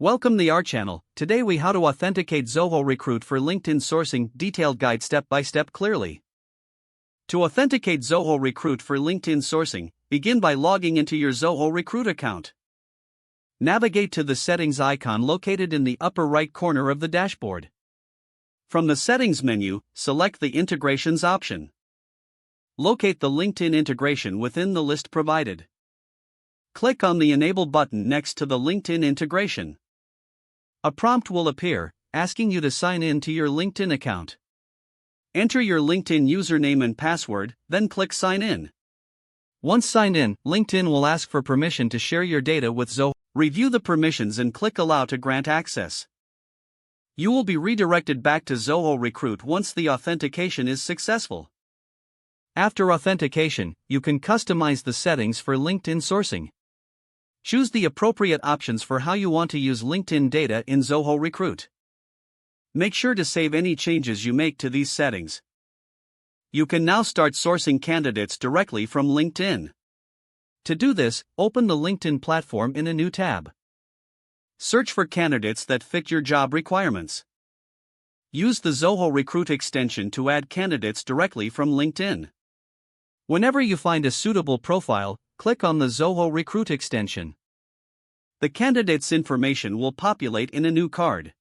Welcome to our channel. Today we how to authenticate Zoho Recruit for LinkedIn sourcing, detailed guide step by step clearly. To authenticate Zoho Recruit for LinkedIn sourcing, begin by logging into your Zoho Recruit account. Navigate to the settings icon located in the upper right corner of the dashboard. From the settings menu, select the integrations option. Locate the LinkedIn integration within the list provided. Click on the Enable button next to the LinkedIn integration. A prompt will appear, asking you to sign in to your LinkedIn account. Enter your LinkedIn username and password, then click Sign In. Once signed in, LinkedIn will ask for permission to share your data with Zoho. Review the permissions and click Allow to grant access. You will be redirected back to Zoho Recruit once the authentication is successful. After authentication, you can customize the settings for LinkedIn sourcing. Choose the appropriate options for how you want to use LinkedIn data in Zoho Recruit. Make sure to save any changes you make to these settings. You can now start sourcing candidates directly from LinkedIn. To do this, open the LinkedIn platform in a new tab. Search for candidates that fit your job requirements. Use the Zoho Recruit extension to add candidates directly from LinkedIn. Whenever you find a suitable profile, click on the Zoho Recruit extension. The candidate's information will populate in a new card.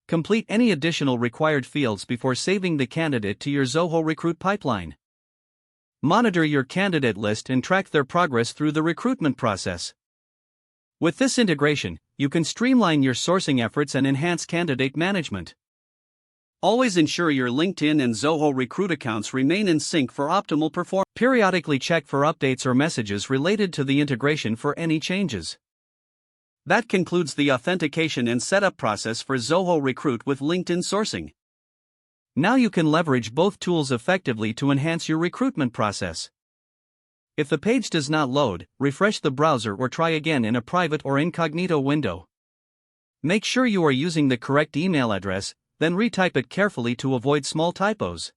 Complete any additional required fields before saving the candidate to your Zoho Recruit pipeline. Monitor your candidate list and track their progress through the recruitment process. With this integration, you can streamline your sourcing efforts and enhance candidate management. Always ensure your LinkedIn and Zoho Recruit accounts remain in sync for optimal performance. Periodically check for updates or messages related to the integration for any changes. That concludes the authentication and setup process for Zoho Recruit with LinkedIn sourcing. Now you can leverage both tools effectively to enhance your recruitment process. If the page does not load, refresh the browser or try again in a private or incognito window. Make sure you are using the correct email address, then retype it carefully to avoid small typos.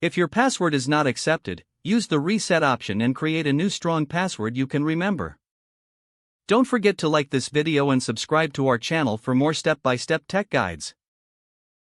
If your password is not accepted, use the reset option and create a new strong password you can remember. Don't forget to like this video and subscribe to our channel for more step-by-step tech guides.